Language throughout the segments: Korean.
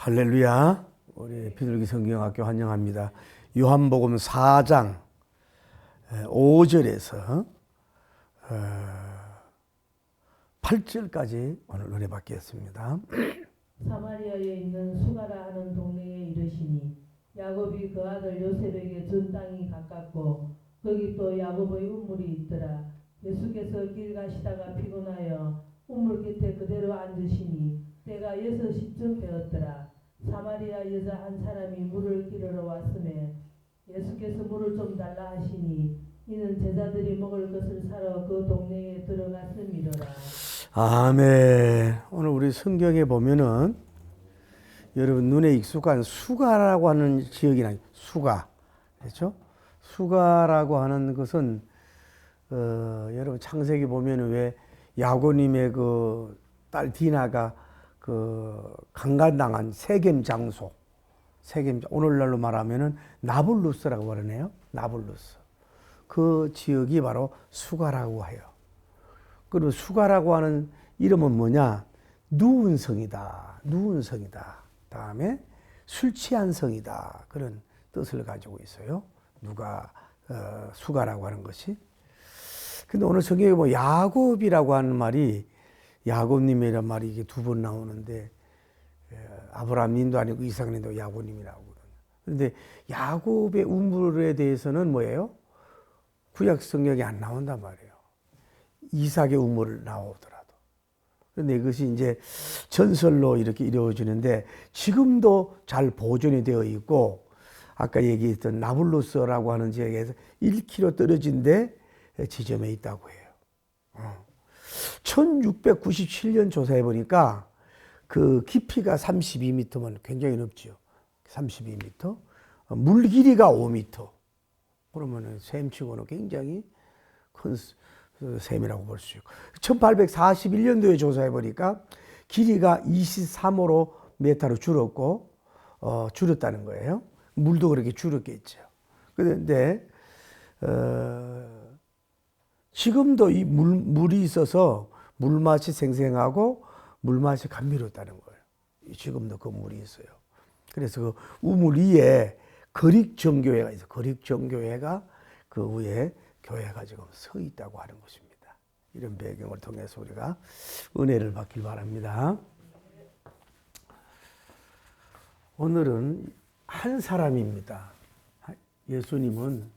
할렐루야. 우리 비둘기 성경학교 환영합니다. 요한복음 4장 5절에서 8절까지 오늘 은혜 받겠습니다. 사마리아에 있는 수가라 하는 동네에 이르시니 야곱이 그 아들 요셉에게 준 땅이 가깝고 거기 또 야곱의 우물이 있더라. 예수께서 길 가시다가 피곤하여 우물 곁에 그대로 앉으시니 때가 6시쯤 되었더라. 사마리아 여자 한 사람이 물을 기르러 왔음에 예수께서 물을 좀 달라 하시니 이는 제자들이 먹을 것을 사러 그 동네에 들어갔음이더라. 아멘. 오늘 우리 성경에 보면은 여러분 눈에 익숙한 수가라고 하는 지역이나 수가, 그렇죠? 수가라고 하는 것은 여러분 창세기 보면은 왜 야곱님의 그 딸 디나가 그 강간당한 세겜 장소, 오늘날로 말하면은 나블루스라고 그러네요. 나블루스. 그 지역이 바로 수가라고 해요. 그리고 수가라고 하는 이름은 뭐냐? 누운 성이다. 누운 성이다. 다음에 술 취한 성이다. 그런 뜻을 가지고 있어요. 수가라고 하는 것이. 근데 오늘 성경에 보면 야곱이라고 하는 말이 야곱님이란 말이 이게 2번 나오는데 아브라함님도 아니고 이삭님도 야곱님이라고 그러거든요. 그런데 야곱의 우물에 대해서는 뭐예요? 구약 성경에 안 나온단 말이에요. 이삭의 우물을 나오더라도. 그런데 이것이 이제 전설로 이렇게 이루어지는데 지금도 잘 보존이 되어 있고 아까 얘기했던 나블루스라고 하는 지역에서 1km 떨어진 데 지점에 있다고 해요. 1697년 조사해 보니까 그 깊이가 32m면 굉장히 넓죠. 32m. 물 길이가 5m. 그러면은 샘치고는 굉장히 큰 샘이라고 볼 수 있고. 1841년도에 조사해 보니까 길이가 23호로 메타로 줄었고, 줄였다는 거예요. 물도 그렇게 줄었겠죠. 그런데, 지금도 이 물이 있어서 물맛이 생생하고 물맛이 감미롭다는 거예요. 지금도 그 물이 있어요. 그래서 그 우물 위에 거릭정교회가 있어요. 거릭정교회가 그 위에 교회가 지금 서 있다고 하는 것입니다. 이런 배경을 통해서 우리가 은혜를 받길 바랍니다. 오늘은 한 사람입니다. 예수님은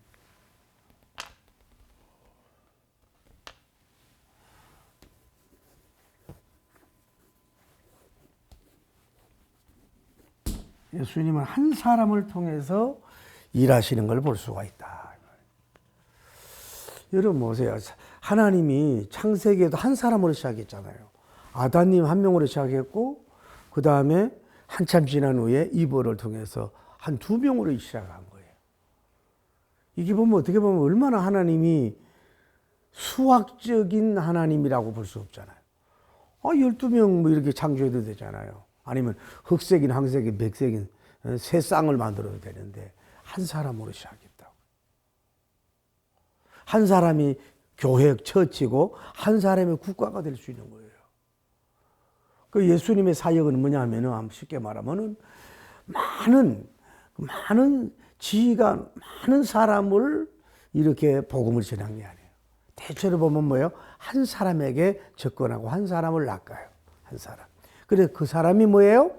한 사람을 통해서 일하시는 걸 볼 수가 있다. 여러분 보세요. 하나님이 창세기에도 한 사람으로 시작했잖아요. 아담님 한 명으로 시작했고 그 다음에 한참 지난 후에 이브를 통해서 한 2명으로 시작한 거예요. 이게 보면 어떻게 보면 얼마나 하나님이 수학적인 하나님이라고 볼 수 없잖아요. 12명 뭐 이렇게 창조해도 되잖아요. 아니면 흑색인, 황색인, 백색인 세 쌍을 만들어도 되는데 한 사람으로 시작했다고. 한 사람이 교회, 처치고 한 사람의 국가가 될 수 있는 거예요. 그 예수님의 사역은 뭐냐 하면은 쉽게 말하면은 많은 지위가 많은 사람을 이렇게 복음을 전하는 게 아니에요. 대체로 보면 뭐예요? 한 사람에게 접근하고 한 사람을 낚아요. 한 사람. 그래서 그 사람이 뭐예요?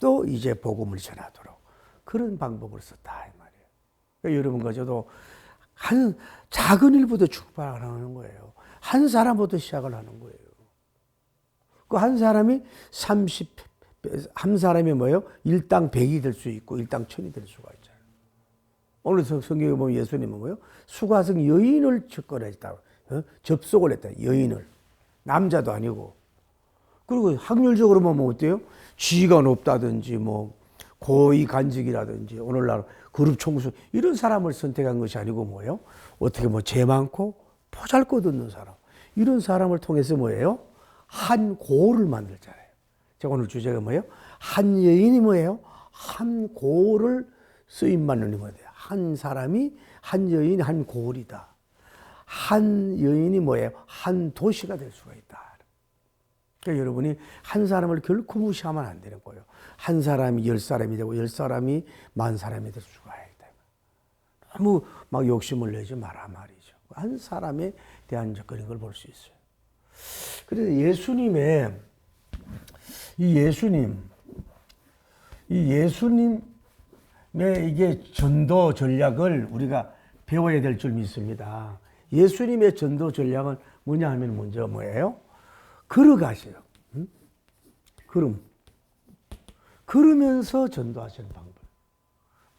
또 이제 복음을 전하도록 그런 방법을 썼다 이 말이에요. 그러니까 여러분과 저도 한 작은 일부터 출발하는 거예요. 한 사람부터 시작을 하는 거예요. 그 한 사람이 한 사람이 뭐예요? 일당 100이 될 수 있고 일당 1000이 될 수가 있잖아요. 오늘 성경에 보면 예수님은 뭐예요? 수가성 여인을 접근했다. 접속을 했다. 여인을. 남자도 아니고. 그리고 확률적으로 보면 어때요? 지위가 높다든지 뭐 고위 간직이라든지 오늘날 그룹 총수 이런 사람을 선택한 것이 아니고 뭐예요? 어떻게 뭐 죄 많고 보잘것없는 사람 이런 사람을 통해서 뭐예요? 한 고를 만들잖아요. 제가 오늘 주제가 뭐예요? 한 여인이 뭐예요? 한 고를 쓰임받는 뭐예요? 한 사람이 한 여인 한 고을이다. 한 여인이 뭐예요? 한 도시가 될 수가 있다. 그러니까 여러분이 한 사람을 결코 무시하면 안 되는 거예요. 한 사람이 10사람이 되고 10사람이 10,000사람이 될 수가 있다. 너무 막 욕심을 내지 마라 말이죠. 한 사람에 대한 그런 걸 볼 수 있어요. 그래서 예수님의 이게 전도 전략을 우리가 배워야 될 줄 믿습니다. 예수님의 전도 전략은 뭐냐 하면 먼저 뭐예요? 걸어가세요. 걸으면서 전도하시는 방법.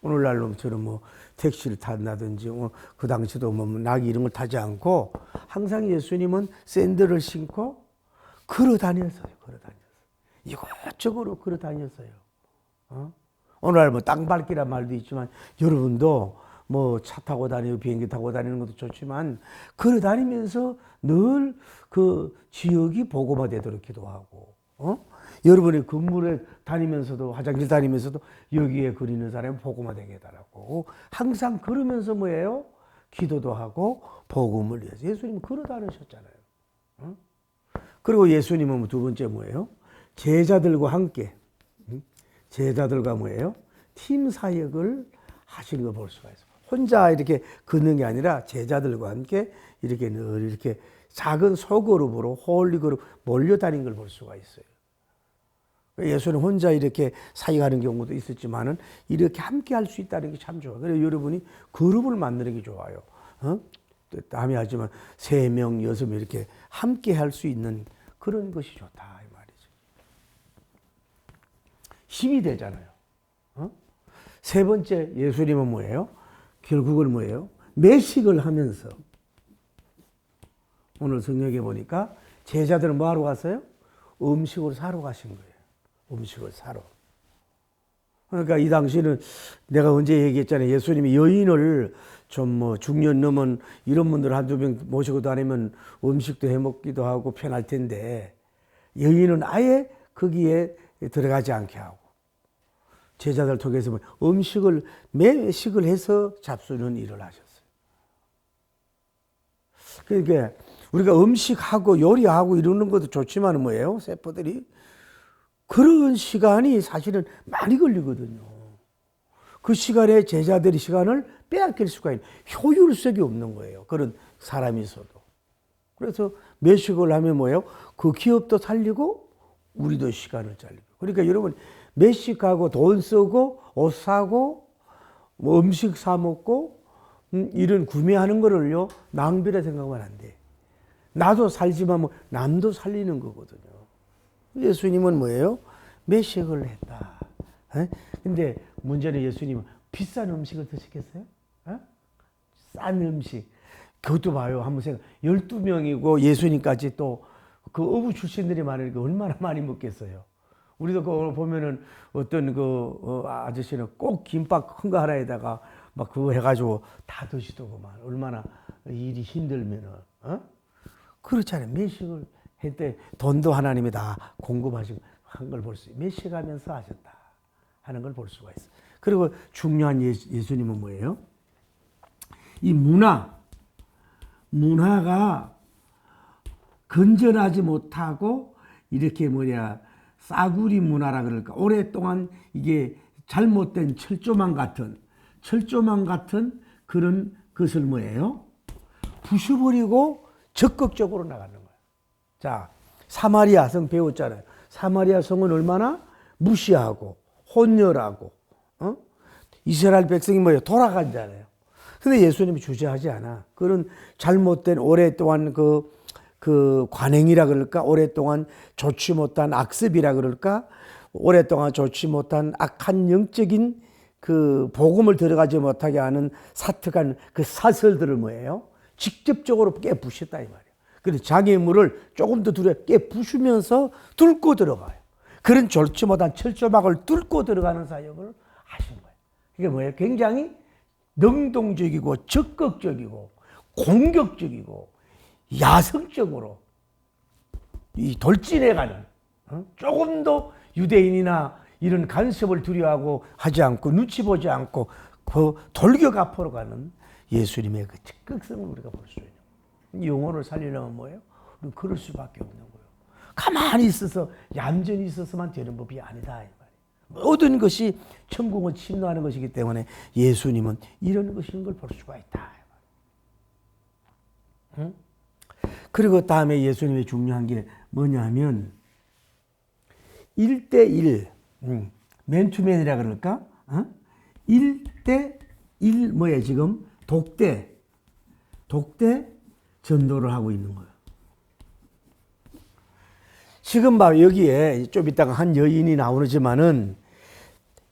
오늘날처럼 뭐 택시를 탄다든지 그 당시도 뭐 낙이 이런 걸 타지 않고 항상 예수님은 샌들을 신고 걸어 다녔어요. 이것저것 걸어 다녔어요. 오늘날 뭐 땅밟기란 말도 있지만 여러분도 뭐 차 타고 다니고 비행기 타고 다니는 것도 좋지만 걸어 다니면서 늘 그 지역이 복음화되도록 기도하고, 여러분이 건물에 다니면서도 화장실 다니면서도 여기에 그리는 사람이 복음화되게 해달라고 항상 걸으면서 뭐예요? 기도도 하고 복음을 위해서. 예수님은 걸어 다니셨잖아요. 그리고 예수님은 두 번째 뭐예요? 제자들과 함께, 제자들과 뭐예요? 팀 사역을 하시는 걸 볼 수가 있어요. 혼자 이렇게 걷는 게 아니라 제자들과 함께 이렇게 늘 이렇게 작은 소그룹으로 홀리그룹 몰려다니는 걸 볼 수가 있어요. 예수는 혼자 이렇게 사역하는 경우도 있었지만은 이렇게 함께 할 수 있다는 게 참 좋아요. 그래서 여러분이 그룹을 만드는 게 좋아요. 남이 하지만 3명, 6명 이렇게 함께 할 수 있는 그런 것이 좋다 이 말이죠. 힘이 되잖아요. 세 번째 예수님은 뭐예요? 결국은 뭐예요? 매식을 하면서 오늘 성경에 보니까 제자들은 뭐 하러 갔어요? 음식을 사러 가신 거예요. 음식을 사러. 그러니까 이 당시는 내가 언제 얘기했잖아요. 예수님이 여인을 좀 뭐 중년 넘은 이런 분들 한두 명 모시고 다니면 음식도 해 먹기도 하고 편할 텐데 여인은 아예 거기에 들어가지 않게 하고 제자들 통해서 음식을 매식을 해서 잡수는 일을 하셨어요. 그러니까 우리가 음식하고 요리하고 이러는 것도 좋지만 뭐예요? 세포들이 그런 시간이 사실은 많이 걸리거든요. 그 시간에 제자들이 시간을 빼앗길 수가 있는 효율성이 없는 거예요. 그런 사람이 있어도. 그래서 매식을 하면 뭐예요? 그 기업도 살리고 우리도 시간을 잘리고. 그러니까 여러분 매식하고 돈 쓰고 옷 사고 뭐 음식 사 먹고 이런 구매하는 거를요 낭비라 생각하면 안 돼. 나도 살지만 뭐 남도 살리는 거거든요. 예수님은 뭐예요? 매식을 했다. 근데 문제는 예수님은 비싼 음식을 드시겠어요? 싼 음식. 그것도 봐요. 한번 생각. 12명이고 예수님까지 또 그 어부 출신들이 많으니까 얼마나 많이 먹겠어요. 우리도 그거 보면은 어떤 그 아저씨는 꼭 김밥 큰 거 하나에다가 막 그거 해가지고 다 드시더구만. 얼마나 일이 힘들면은. 그렇잖아요. 매식을 했대. 돈도 하나님이 다 공급하신 걸 볼 수 있어요. 매식하면서 하셨다 하는 걸 볼 수가 있어요. 그리고 중요한 예수님은 뭐예요? 이 문화가 건전하지 못하고 이렇게 싸구리 문화라 그럴까? 오랫동안 이게 잘못된 철조망 같은 그런 것을 뭐예요? 부숴버리고 적극적으로 나가는 거예요. 자, 사마리아 성 배웠잖아요. 사마리아 성은 얼마나 무시하고 혼혈하고 이스라엘 백성이 뭐예요? 돌아간잖아요. 근데 예수님이 주저하지 않아. 그런 잘못된 오랫동안 그 관행이라 그럴까? 오랫동안 좋지 못한 악습이라 그럴까? 오랫동안 좋지 못한 악한 영적인 그 복음을 들어가지 못하게 하는 사특한 그 사설들을 뭐예요? 직접적으로 깨부셨다 이 말이에요. 그래서 장애물을 조금 더 깨부수면서 뚫고 들어가요. 그런 좋지 못한 철조망을 뚫고 들어가는 사역을 하신 거예요. 이게 뭐예요? 굉장히 능동적이고 적극적이고 공격적이고 야성적으로 이 돌진해가는 조금 더 유대인이나 이런 간섭을 두려워하고 하지 않고 눈치 보지 않고 그 돌격 앞으로 가는 예수님의 그 적극성을 우리가 볼 수 있는. 영혼을 살리려면 뭐예요? 우리는 그럴 수밖에 없는 거예요. 가만히 있어서 얌전히 있어서만 되는 법이 아니다 이 말이에요. 모든 것이 천국을 침노하는 것이기 때문에 예수님은 이런 것인 걸 볼 수가 있다. 응? 그리고 다음에 예수님의 중요한 게 뭐냐면 1대1 맨투맨이라 그럴까? 1대1 뭐야 지금 독대 전도를 하고 있는 거예요. 지금 봐 여기에 좀 이따가 한 여인이 나오지만은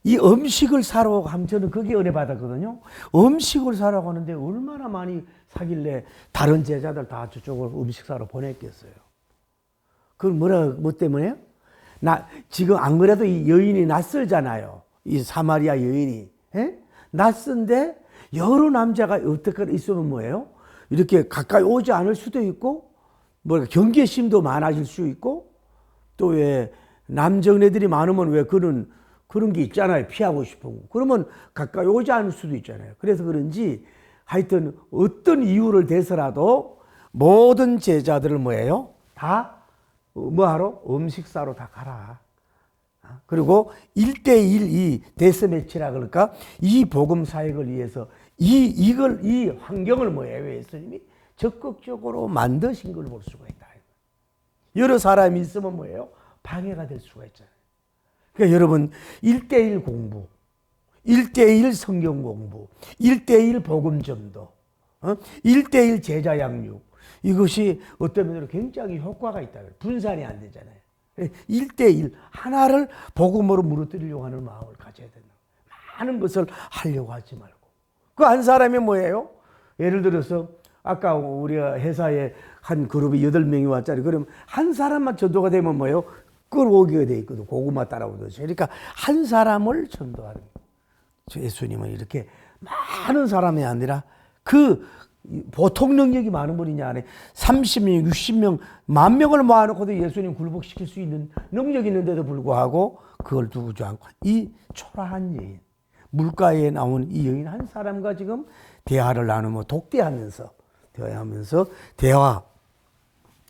이 음식을 사러 가면 저는 그게 은혜 받았거든요. 음식을 사러 가는데 얼마나 많이 사길래 다른 제자들 다 저쪽으로 음식 사러 보냈겠어요. 그건 뭐 때문에요? 지금 안 그래도 이 여인이 낯설잖아요. 이 사마리아 여인이. 에? 낯선데 여러 남자가 어떻게 있으면 뭐예요? 이렇게 가까이 오지 않을 수도 있고, 경계심도 많아질 수 있고, 또 왜 남정네들이 많으면 왜 그런 게 있잖아요. 피하고 싶은 거. 그러면 가까이 오지 않을 수도 있잖아요. 그래서 그런지 하여튼 어떤 이유를 대서라도 모든 제자들을 뭐예요? 다 뭐하러? 음식 사러 다 가라. 그리고 1대1 이 데스매치라 그럴까? 이 복음 사역을 위해서 이 환경을 뭐예요? 예수님이 적극적으로 만드신 걸 볼 수가 있다. 여러 사람이 있으면 뭐예요? 방해가 될 수가 있잖아요. 그러니까 여러분 1대1 공부, 1대1 성경 공부, 1대1 복음 전도, 1대1 제자 양육 이것이 어떤 면으로 굉장히 효과가 있다. 분산이 안 되잖아요. 1대1 하나를 복음으로 무너뜨리려고 하는 마음을 가져야 된다. 많은 것을 하려고 하지 말고. 그 한 사람이 뭐예요? 예를 들어서 아까 우리가 회사에 한 그룹이 8명이 왔잖아요. 그럼 한 사람만 전도가 되면 뭐예요? 끌어오게 돼 있거든. 고구마 따라오듯이. 그러니까 한 사람을 전도하는 거예요. 예수님은 이렇게 많은 사람이 아니라 보통 능력이 많은 분이냐 안에 30명, 60명, 10,000명을 모아놓고도 예수님 굴복시킬 수 있는 능력이 있는데도 불구하고 그걸 두지 않고 이 초라한 여인, 물가에 나온 이 여인 한 사람과 지금 대화를 나누며 독대하면서 대화.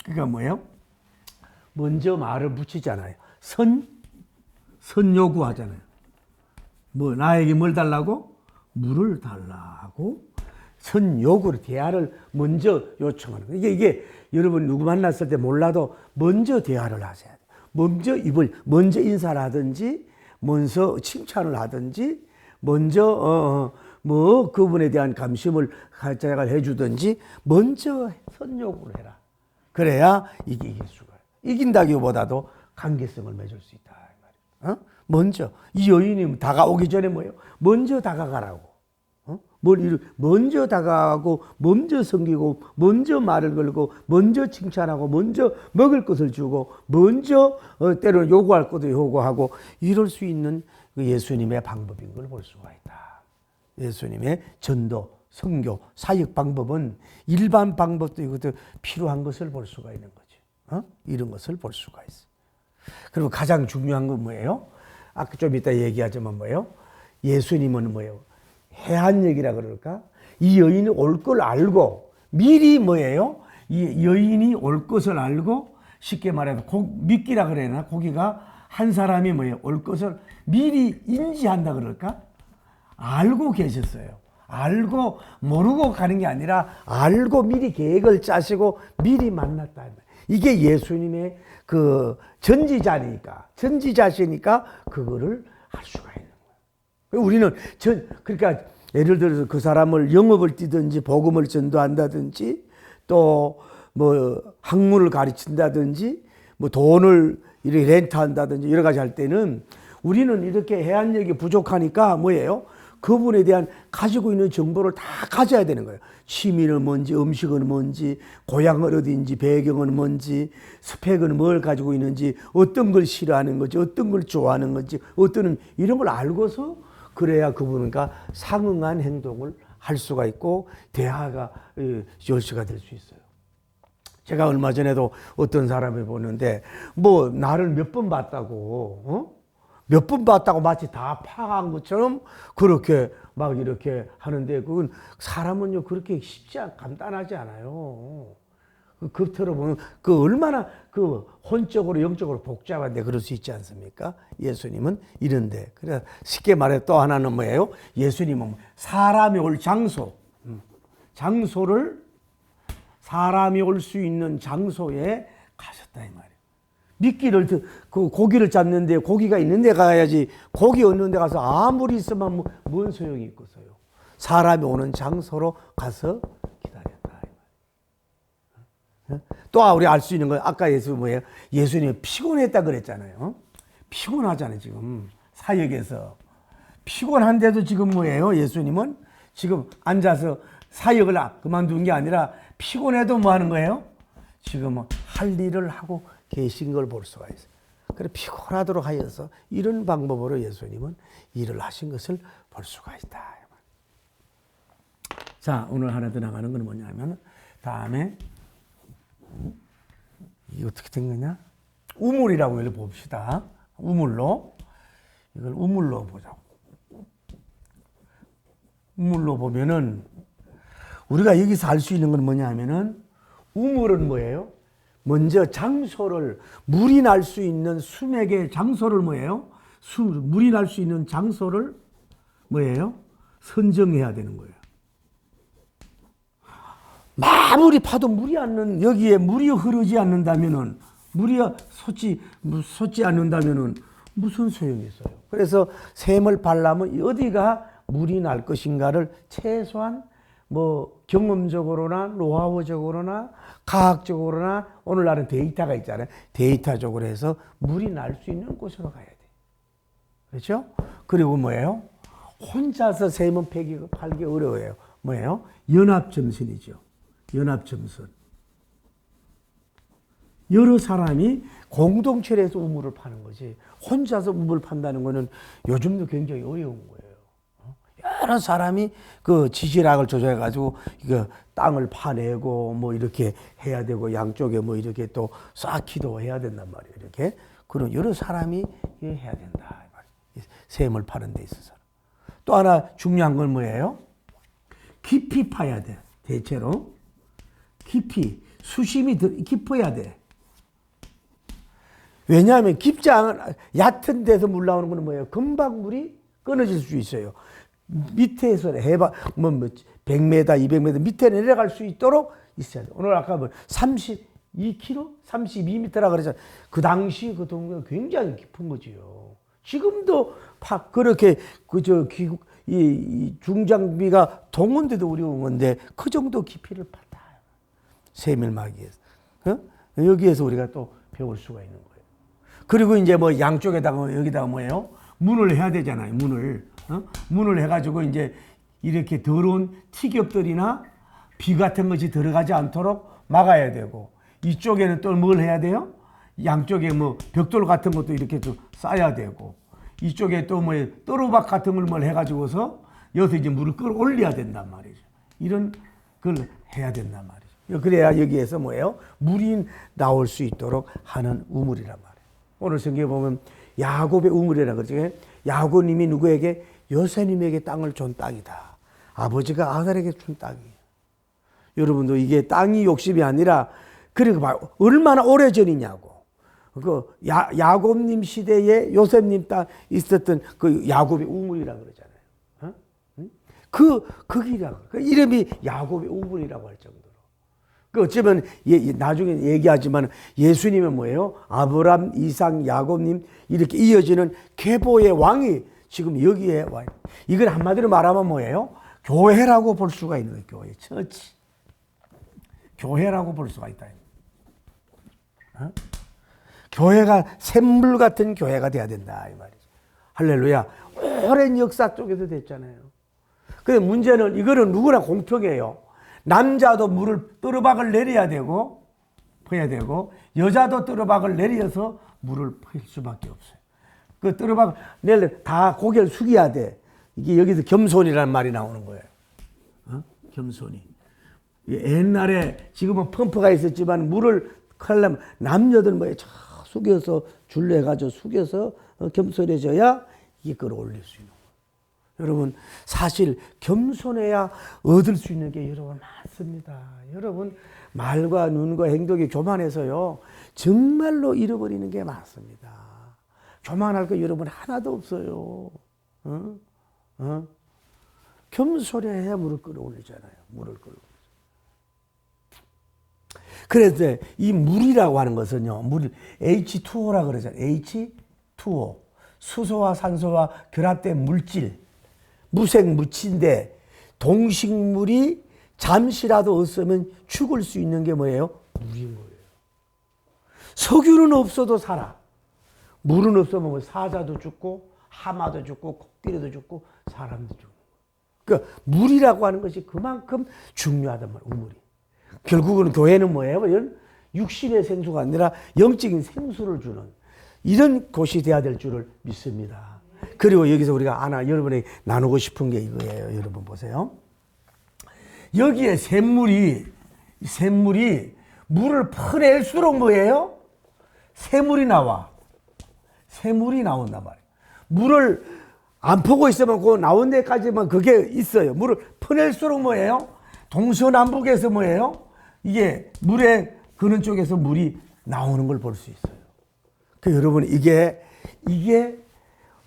그러니까 뭐예요? 먼저 말을 붙이잖아요. 선 요구하잖아요. 나에게 뭘 달라고? 물을 달라고 선 요구를 대화를 먼저 요청하는 거예요. 이게 여러분 누구 만났을 때 몰라도 먼저 대화를 하셔야 돼요. 먼저 인사를 하든지, 먼저 칭찬을 하든지, 먼저 그분에 대한 감심을 가져가 해주든지 먼저 선 요구를 해라. 그래야 이길 수가 있어요. 이긴다기보다도 관계성을 맺을 수 있다. 먼저 이 여인이 다가오기 전에 뭐예요? 먼저 다가가라고. 먼저 다가가고, 먼저 섬기고, 먼저 말을 걸고, 먼저 칭찬하고, 먼저 먹을 것을 주고, 먼저 때로는 요구할 것도 요구하고, 이럴 수 있는 예수님의 방법인 걸 볼 수가 있다. 예수님의 전도, 선교, 사역 방법은 일반 방법도 이것도 필요한 것을 볼 수가 있는 거죠. 이런 것을 볼 수가 있어요. 그리고 가장 중요한 건 뭐예요? 아까 좀 이따 얘기하자면 뭐예요? 예수님은 뭐예요? 해안역이라 그럴까? 이 여인이 올 걸 알고 미리 뭐예요? 이 여인이 올 것을 알고 쉽게 말해서 미끼라 그래야 되나? 고기가 한 사람이 뭐예요? 올 것을 미리 인지한다 그럴까? 알고 계셨어요. 알고 모르고 가는 게 아니라 알고 미리 계획을 짜시고 미리 만났다. 이게 예수님의 그 전지자시니까 그거를 할 수가 있는 거예요. 우리는 그러니까 예를 들어서 그 사람을 영업을 뛰든지 복음을 전도한다든지 또 학문을 가르친다든지 돈을 이렇게 렌트한다든지 여러 가지 할 때는 우리는 이렇게 해안력이 부족하니까 뭐예요? 그분에 대한 가지고 있는 정보를 다 가져야 되는 거예요. 취미는 뭔지, 음식은 뭔지, 고향은 어딘지, 배경은 뭔지, 스펙은 뭘 가지고 있는지, 어떤 걸 싫어하는 건지, 어떤 걸 좋아하는 건지, 이런 걸 알고서 그래야 그분과 상응한 행동을 할 수가 있고 대화가 열쇠가 될 수 있어요. 제가 얼마 전에도 어떤 사람을 보는데 나를 몇 번 봤다고 몇 번 봤다고 마치 다 파악한 것처럼 그렇게 막 이렇게 하는데 그건 사람은요 그렇게 간단하지 않아요. 그 겉으로 보면 그 얼마나 그 혼적으로 영적으로 복잡한데 그럴 수 있지 않습니까? 예수님은 이런데. 그래 쉽게 말해 또 하나는 뭐예요? 예수님은 사람이 올 장소, 장소를 사람이 올 수 있는 장소에 가셨다 이 말이에요. 미끼를 그 고기를 잡는데 고기가 있는 데 가야지 고기 없는 데 가서 아무리 있으면 뭔 소용이 있겠어요. 사람이 오는 장소로 가서 기다렸다. 또 우리 알 수 있는 건 아까 예수 뭐예요? 예수님이 피곤했다 그랬잖아요. 피곤하잖아요 지금 사역에서. 피곤한데도 지금 뭐예요? 예수님은 지금 앉아서 사역을 그만둔 게 아니라 피곤해도 뭐 하는 거예요? 지금 할 일을 하고 계신 걸 볼 수가 있어요. 그래 피곤하도록 하여서 이런 방법으로 예수님은 일을 하신 것을 볼 수가 있다. 자, 오늘 하나 더 나가는 건 뭐냐면 다음에 이게 어떻게 된 거냐? 우물이라고 이걸 봅시다. 우물로 이걸 우물로 보자고. 우물로 보면은 우리가 여기서 알 수 있는 건 뭐냐면은 우물은 뭐예요? 먼저 장소를 물이 날 수 있는 수맥의 장소를 뭐예요? 물이 날 수 있는 장소를 뭐예요? 선정해야 되는 거예요. 아무리 파도 물이 않는 여기에 물이 흐르지 않는다면은 물이 솟지 않는다면은 무슨 소용이 있어요? 그래서 샘을 발라면 어디가 물이 날 것인가를 최소한 뭐 경험적으로나 노하우적으로나 과학적으로나 오늘날은 데이터가 있잖아요. 데이터적으로 해서 물이 날 수 있는 곳으로 가야 돼. 그렇죠? 그리고 뭐예요? 혼자서 샘은 팔기 어려워요. 뭐예요? 연합점선이죠. 연합점선. 여러 사람이 공동체로 해서 우물을 파는 거지. 혼자서 우물을 판다는 거는 요즘도 굉장히 어려운 거예요. 여러 사람이 그 지질학을 조사해가지고 이거 땅을 파내고 뭐 이렇게 해야 되고 양쪽에 뭐 이렇게 또 쌓기도 해야 된단 말이에요. 이렇게. 그런 여러 사람이 해야 된다. 샘을 파는 데 있어서. 또 하나 중요한 건 뭐예요? 깊이 파야 돼. 대체로. 깊이. 수심이 깊어야 돼. 왜냐하면 깊지 않은 얕은 데서 물 나오는 건 뭐예요? 금방 물이 끊어질 수 있어요. 밑에서 해봐, 100m, 200m 밑에 내려갈 수 있도록 있어야 돼. 오늘 아까 32km? 32m라 그랬잖아요. 그 당시 그 동네가 굉장히 깊은 거지요. 지금도 그렇게 이 중장비가 동원돼도 어려운 건데 그 정도 깊이를 파다. 세밀막이에서. 여기에서 우리가 또 배울 수가 있는 거예요. 그리고 이제 뭐 양쪽에다가 여기다가 뭐예요? 문을 해야 되잖아요. 문을 해가지고 이제 이렇게 더러운 티겹들이나 비 같은 것이 들어가지 않도록 막아야 되고 이쪽에는 또 뭘 해야 돼요? 양쪽에 뭐 벽돌 같은 것도 이렇게 또 쌓아야 되고 이쪽에 또 뭐 떠루박 같은 걸 뭘 해가지고서 여기서 이제 물을 끌어올려야 된단 말이죠. 이런 걸 해야 된단 말이죠. 그래야 여기에서 뭐예요? 물이 나올 수 있도록 하는 우물이란 말이에요. 오늘 성경에 보면 야곱의 우물이라고 그러죠. 야곱님이 누구에게? 요셉님에게 땅을 준 땅이다. 아버지가 아들에게 준 땅이에요. 여러분도 이게 땅이 욕심이 아니라 그리고 얼마나 오래 전이냐고. 그 야곱님 시대에 요셉님 땅 있었던 그 야곱의 우물이라고 그러잖아요. 거기라고. 그 이름이 야곱의 우물이라고 할 정도로. 그 어쩌면 나중에 얘기하지만 예수님은 뭐예요? 아브람, 이삭, 야곱님 이렇게 이어지는 계보의 왕이 지금 여기에 와. 이걸 한마디로 말하면 뭐예요? 교회라고 볼 수가 있는 거예요. 교회, 처치. 교회라고 볼 수가 있다. 교회가 샘물 같은 교회가 돼야 된다 이 말이죠. 할렐루야. 오랜 역사 쪽에서 됐잖아요. 근데 문제는 이거는 누구나 공평해요. 남자도 뜨르박을 내려야 되고 퍼야 되고 여자도 뜨르박을 내려서 물을 퍼일 수밖에 없어요. 그 뜨르박 다 고개를 숙여야 돼. 이게 여기서 겸손이라는 말이 나오는 거예요. 겸손이. 옛날에 지금은 펌프가 있었지만 물을 하려면 남녀들 뭐에 숙여서 줄로 해가지고 숙여서 겸손해져야 이게 끌어올릴 수 있는 여러분 사실 겸손해야 얻을 수 있는 게 여러분 많습니다. 여러분 말과 눈과 행동이 교만해서요 정말로 잃어버리는 게 많습니다. 교만할 거 여러분 하나도 없어요. 겸손해야 물을 끌어올리잖아요. 물을 끌어올리죠. 그래서 이 물이라고 하는 것은요, 물 H2O라 그러잖아요. H2O. 수소와 산소와 결합된 물질, 무색 무치인데 동식물이 잠시라도 없으면 죽을 수 있는 게 뭐예요? 물인 거예요. 석유는 없어도 살아. 물은 없으면 뭐 사자도 죽고 하마도 죽고 코끼리도 죽고 사람도 죽고. 그러니까 물이라고 하는 것이 그만큼 중요하단 말이에요. 우물이. 결국은 교회는 뭐예요? 이런 육신의 생수가 아니라 영적인 생수를 주는 이런 곳이 돼야 될 줄을 믿습니다. 그리고 여기서 우리가 여러분에게 나누고 싶은 게 이거예요. 여러분 보세요. 여기에 샘물이 물을 퍼낼수록 뭐예요? 샘물이 나와. 샘물이 나온단 말이에요. 물을 안 퍼고 있으면 그 나온 데까지만 그게 있어요. 물을 퍼낼수록 뭐예요? 동서남북에서 뭐예요? 이게 물에 그는 쪽에서 물이 나오는 걸 볼 수 있어요. 그 여러분 이게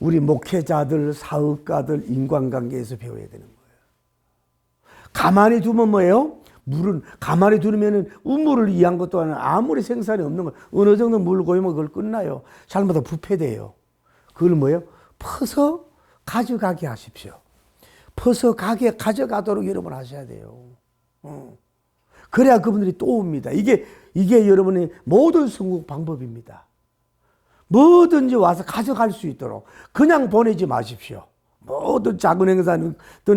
우리 목회자들, 사업가들, 인간관계에서 배워야 되는 거예요. 가만히 두면 뭐예요? 물은 가만히 두면은 우물을 이해한 것도 아니라 아무리 생산이 없는 거 어느 정도 물 고이면 그걸 끝나요. 잘못하면 부패돼요. 그걸 뭐예요? 퍼서 가져가게 하십시오. 퍼서 가져가도록 여러분 하셔야 돼요. 그래야 그분들이 또 옵니다. 이게 여러분의 모든 성공 방법입니다. 뭐든지 와서 가져갈 수 있도록 그냥 보내지 마십시오. 모든 작은 행사든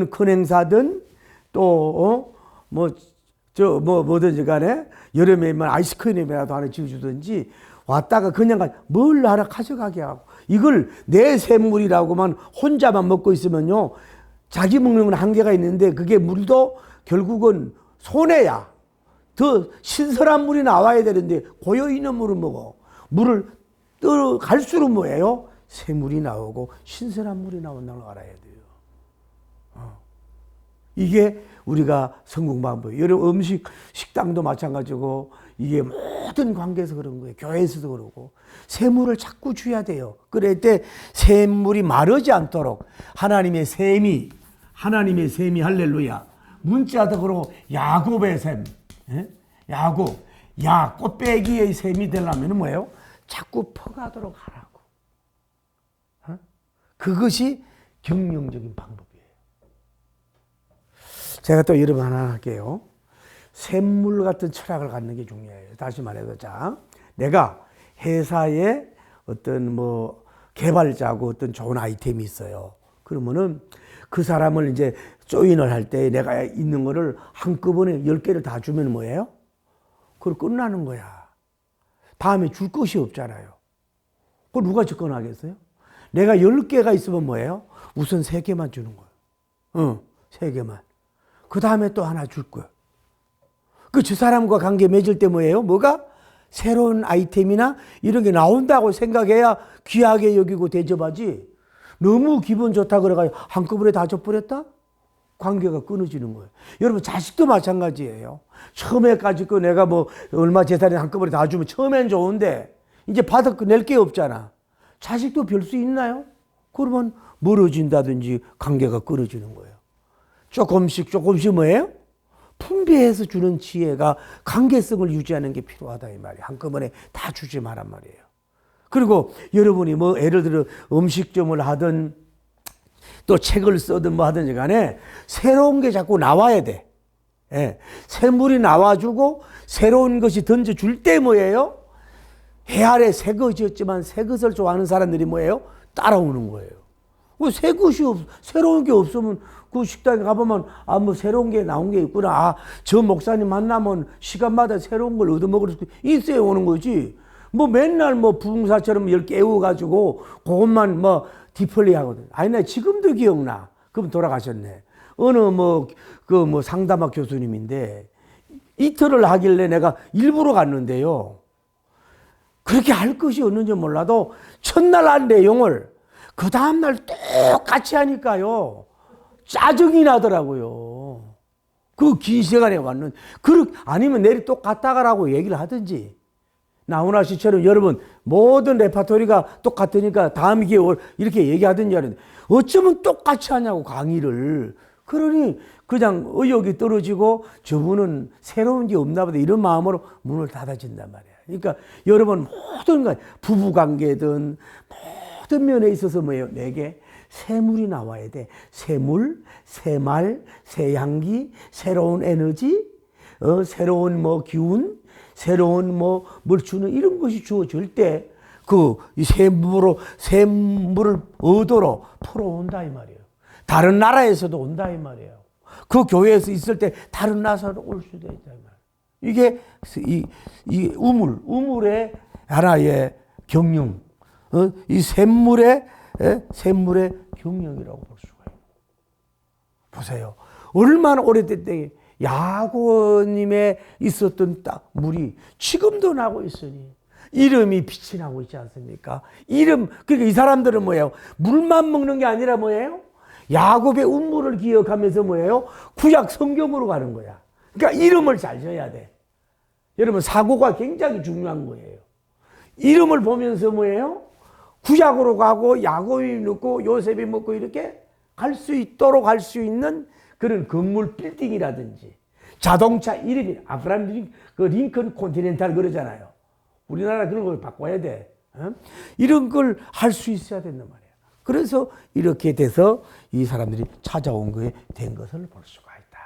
큰 행사든 또 뭐든지 간에 여름에만 아이스크림이라도 하나 지어주든지 왔다가 그냥 뭘 하나 가져가게 하고 이걸 내 샘물이라고만 혼자만 먹고 있으면요 자기 먹는 건 한계가 있는데 그게 물도 결국은 손해야. 더 신선한 물이 나와야 되는데 고여있는 물을 먹어. 물을 갈수록 뭐예요? 새물이 나오고 신선한 물이 나온다는 걸 알아야 돼요. 이게 우리가 성공 방법이에요. 여러분 식당도 마찬가지고 이게 모든 관계에서 그런 거예요. 교회에서도 그러고 새물을 자꾸 줘야 돼요. 그럴 때 새물이 마르지 않도록 하나님의 샘이 할렐루야. 문자도 그러고 야곱의 샘, 꽃배기의 샘이 되려면 뭐예요? 자꾸 퍼가도록 하라고. 그것이 경영적인 방법이에요. 제가 또 여러분 하나 할게요. 샘물 같은 철학을 갖는 게 중요해요. 다시 말해서 내가 회사에 어떤 개발자고 어떤 좋은 아이템이 있어요. 그러면은 그 사람을 이제 조인을 할 때 내가 있는 거를 한꺼번에 10개를 다 주면 뭐예요? 그걸 끝나는 거야. 다음에 줄 것이 없잖아요. 그걸 누가 접근하겠어요? 내가 10개가 있으면 뭐예요? 우선 3개만 주는 거예요. 3개만. 그 다음에 또 하나 줄 거예요. 저 사람과 관계 맺을 때 뭐예요? 뭐가? 새로운 아이템이나 이런 게 나온다고 생각해야 귀하게 여기고 대접하지. 너무 기분 좋다 그래가지고 한꺼번에 다 줘버렸다? 관계가 끊어지는 거예요. 여러분 자식도 마찬가지예요. 처음에까지 내가 얼마 재산이 한꺼번에 다 주면 처음엔 좋은데 이제 낼 게 없잖아. 자식도 별 수 있나요? 그러면 멀어진다든지 관계가 끊어지는 거예요. 조금씩 뭐예요? 분배해서 주는 지혜가 관계성을 유지하는 게 필요하다 이 말이에요. 한꺼번에 다 주지 말란 말이에요. 그리고 여러분이 예를 들어 음식점을 하든 또 책을 쓰든 하든지 간에 새로운 게 자꾸 나와야 돼. 새물이 나와주고 새로운 것이 던져줄 때 뭐예요? 해 아래 새 것이었지만 새 것을 좋아하는 사람들이 뭐예요? 따라오는 거예요. 새로운 게 없으면 그 식당에 가보면 새로운 게 나온 게 있구나. 저 목사님 만나면 시간마다 새로운 걸 얻어먹을 수 있어야 오는 거지. 맨날 부흥사처럼 10개 애워가지고 그것만 디플레이 하거든. 나 지금도 기억나. 그럼 돌아가셨네. 어느 상담학 교수님인데 이틀을 하길래 내가 일부러 갔는데요. 그렇게 할 것이 없는지 몰라도 첫날 한 내용을 그 다음날 똑같이 하니까요. 짜증이 나더라고요. 그 긴 시간에 왔는. 아니면 내일 또 갔다 가라고 얘기를 하든지. 나훈아 씨처럼 여러분 모든 레파토리가 똑같으니까 다음 기회에 이렇게 얘기하든지 하는데 어쩌면 똑같이 하냐고 강의를. 그러니 그냥 의욕이 떨어지고 저분은 새로운 게 없나 보다 이런 마음으로 문을 닫아진단 말이에요. 그러니까 여러분 모든 것 부부관계든 모든 면에 있어서 뭐예요? 내게 새물이 나와야 돼. 새물, 새말, 새향기, 새로운 에너지, 새로운 뭐 기운, 새로운 뭘 주는 이런 것이 주어질 때 이 샘물을 얻으러 풀어온다 이 말이에요. 다른 나라에서도 온다 이 말이에요. 그 교회에서 있을 때 다른 나라로 올 수도 있다 이 말이에요. 이게 이 우물의 하나의 경륜, 이 샘물의 경륜이라고 볼 수가 있어요. 보세요. 얼마나 오래됐대. 야고님에 있었던 물이 지금도 나고 있으니 이름이 빛이 나고 있지 않습니까? 그러니까 이 사람들은 뭐예요? 물만 먹는 게 아니라 뭐예요? 야곱의 운물을 기억하면서 뭐예요? 구약 성경으로 가는 거야. 그러니까 이름을 잘 지어야 돼. 여러분 사고가 굉장히 중요한 거예요. 이름을 보면서 뭐예요? 구약으로 가고 야곱이 먹고 요셉이 먹고 이렇게 갈 수 있도록 할 수 있는 그런 건물 빌딩이라든지 자동차 이름이 아브라함 링컨 콘티넨탈 그러잖아요. 우리나라 그런 걸 바꿔야 돼. 이런 걸 할 수 있어야 된단 말이에요. 그래서 이렇게 돼서 이 사람들이 찾아온 거에 된 것을 볼 수가 있다.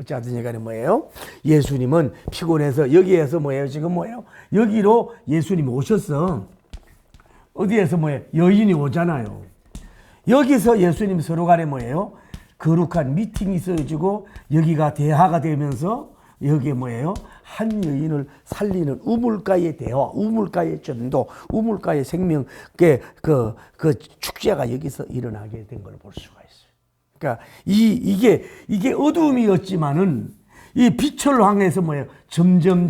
어찌하든 간에 뭐예요? 예수님은 피곤해서 여기에서 뭐예요? 지금 뭐예요? 여기로 예수님이 오셨어. 어디에서 뭐예요? 여인이 오잖아요. 여기서 예수님 서로 간에 뭐예요? 거룩한 미팅이 있어지고 여기가 대화가 되면서 여기에 뭐예요? 한 여인을 살리는 우물가의 대화, 우물가의 전도, 우물가의 생명, 그 축제가 여기서 일어나게 된 걸 볼 수가 있어요. 그러니까 이게 어둠이었지만은 이 빛을 향해서 뭐예요? 점점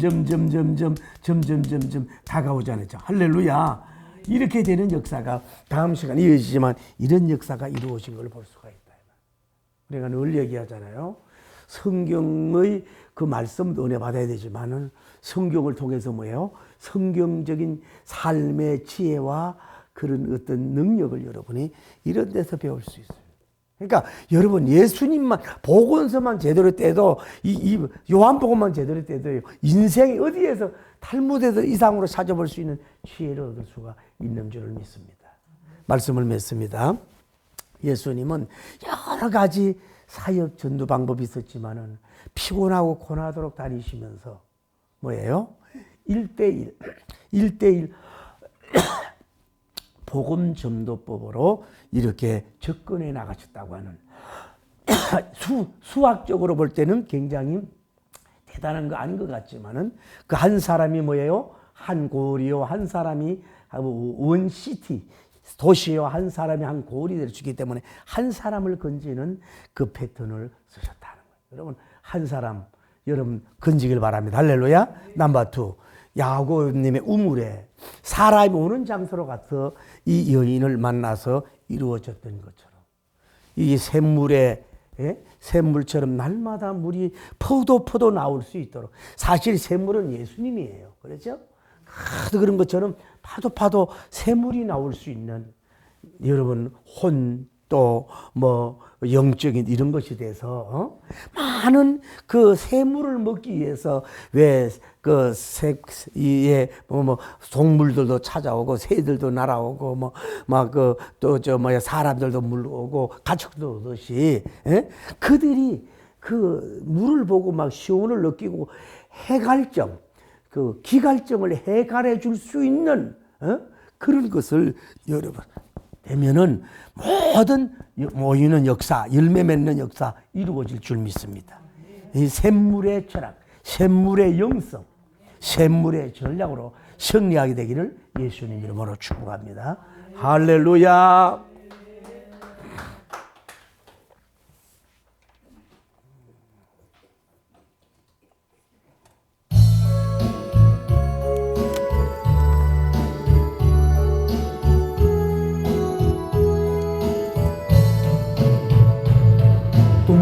다가오잖아요. 할렐루야. 이렇게 되는 역사가 다음 시간에 이어지지만 이런 역사가 이루어진 걸 볼 수가 있다. 우리가 늘 얘기하잖아요. 성경의 그 말씀도 은혜 받아야 되지만은 성경을 통해서 뭐예요? 성경적인 삶의 지혜와 그런 어떤 능력을 여러분이 이런 데서 배울 수 있어요. 그러니까 여러분 예수님만 복음서만 제대로 떼도 이 요한복음만 제대로 떼도 인생이 어디에서 탈무드에서 이상으로 찾아볼 수 있는 지혜를 얻을 수가 있는 줄을 믿습니다. 말씀을 맺습니다. 예수님은 여러 가지 사역 전도 방법이 있었지만은 피곤하고 고나도록 다니시면서 뭐예요? 1대1 복음 전도법으로 이렇게 접근해 나가셨다고 하는 수학적으로 볼 때는 굉장히 대단한 거 아닌 것 같지만은 그 한 사람이 뭐예요? 한 고리요, 한 사람이 원 시티 도시요, 한 사람이 한 고리 될 수 있기 때문에 한 사람을 건지는 그 패턴을 쓰셨다는 거예요. 여러분 한 사람 여러분 건지길 바랍니다. 할렐루야. 넘버 2 야고님의 우물에 사람이 오는 장소로 가서 이 여인을 만나서 이루어졌던 것처럼 이 샘물처럼 날마다 물이 퍼도 나올 수 있도록 사실 샘물은 예수님이에요. 그렇죠? 그런 것처럼 파도 샘물이 나올 수 있는 여러분 또 영적인 이런 것이 돼서 많은 그 샘물을 먹기 위해서 동물들도 찾아오고 새들도 날아오고 사람들도 물오고 가축도 오듯이 그들이 그 물을 보고 막 시온을 느끼고 해갈증 그 기갈증을 해갈해 줄 수 있는 그런 것을 여러분 되면은 모든 모이는 역사, 열매 맺는 역사 이루어질 줄 믿습니다. 이 샘물의 철학, 샘물의 영성, 샘물의 전략으로 승리하게 되기를 예수님 이름으로 축복합니다. 할렐루야.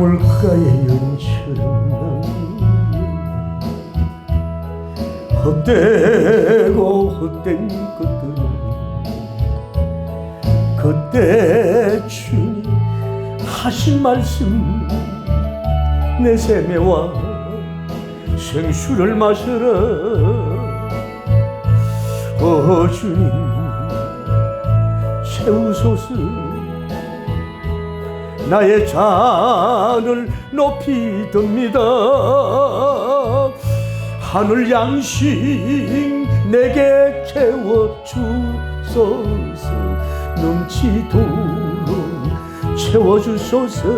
물가의 연처럼 헛되고 헛된 것들은 그때 주님 하신 말씀 내 세매와 생수를 마셔라. 주님 채우소서. 나의 잔을 높이 듭니다. 하늘 양식 내게 채워주소서. 넘치도록 채워주소서.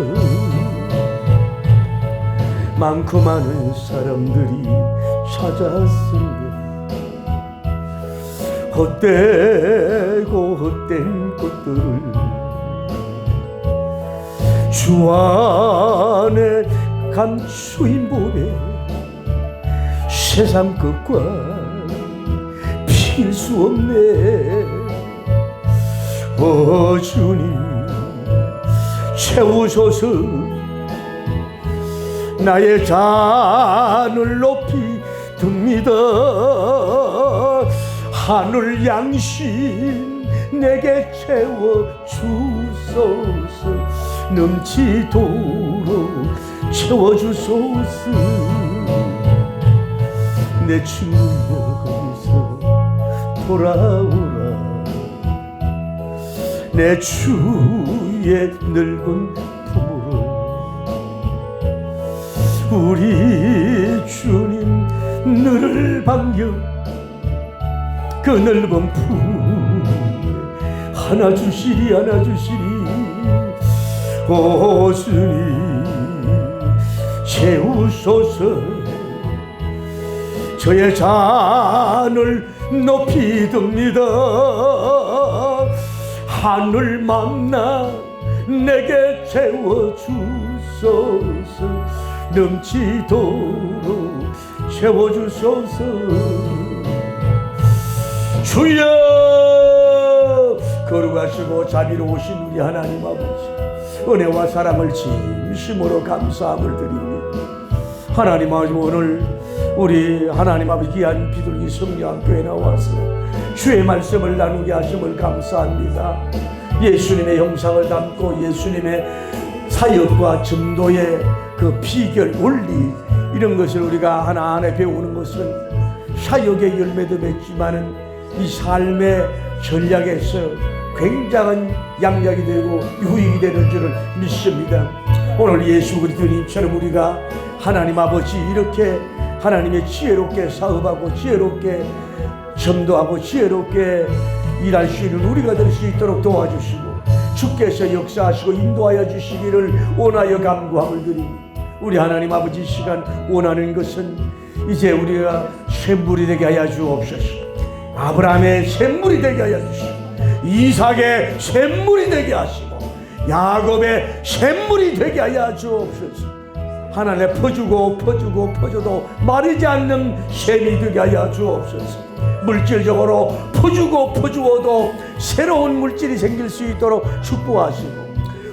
많고 많은 사람들이 찾았습니다. 헛되고 헛된 것들을 주 안에 감추인 몸에 세상 것과 필 수 없네. 주님 채우소서. 나의 잔을 높이 듭니다. 하늘 양식 내게 채워주소서. 넘치도록 채워주소서. 내 주여 거기서 돌아오라. 내 주의 늙은 품으로 우리 주님 너를 반겨 그 넓은 품에 안아주시리 안아주시리. 주님 채우소서. 저의 잔을 높이 듭니다. 하늘 만나 내게 채워주소서. 넘치도록 채워주소서. 주여 거룩하시고 자비로우신 우리 하나님 아버지, 은혜와 사랑을 진심으로 감사함을 드립니다. 하나님 아버지, 오늘 우리 하나님 아버지 귀한 비둘기 성령교회에 나와서 주의 말씀을 나누게 하심을 감사합니다. 예수님의 형상을 담고 예수님의 사역과 전도의 그 비결, 원리, 이런 것을 우리가 하나하나 배우는 것은 사역의 열매도 맺지만은 이 삶의 전략에서 굉장한 양약이 되고 유익이 되는 줄을 믿습니다. 오늘 예수 그리스도님처럼 우리가 하나님 아버지 이렇게 하나님의 지혜롭게 사업하고 지혜롭게 전도하고 지혜롭게 일할 수 있는 우리가 될 수 있도록 도와주시고 주께서 역사하시고 인도하여 주시기를 원하여 간구함을 드립니다. 우리 하나님 아버지, 이 시간 원하는 것은 이제 우리가 샘물이 되게 하여 주옵소서. 아브라함의 샘물이 되게 하여 주시고 이삭의 샘물이 되게 하시고 야곱의 샘물이 되게 하여 주옵소서. 하나님에 퍼주고 퍼줘도 마르지 않는 샘이 되게 하여 주옵소서. 물질적으로 퍼주어도 새로운 물질이 생길 수 있도록 축복하시고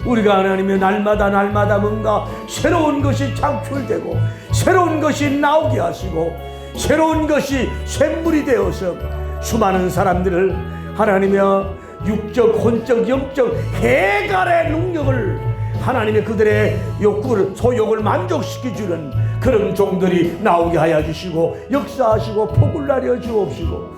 우리가 하나님의 날마다 뭔가 새로운 것이 창출되고 새로운 것이 나오게 하시고 새로운 것이 샘물이 되어서 수많은 사람들을 하나님의 육적, 혼적, 영적 해갈의 능력을 하나님의 그들의 욕구를, 소욕을 만족시켜주는 그런 종들이 나오게 하여 주시고 역사하시고 복을 내려 주옵시고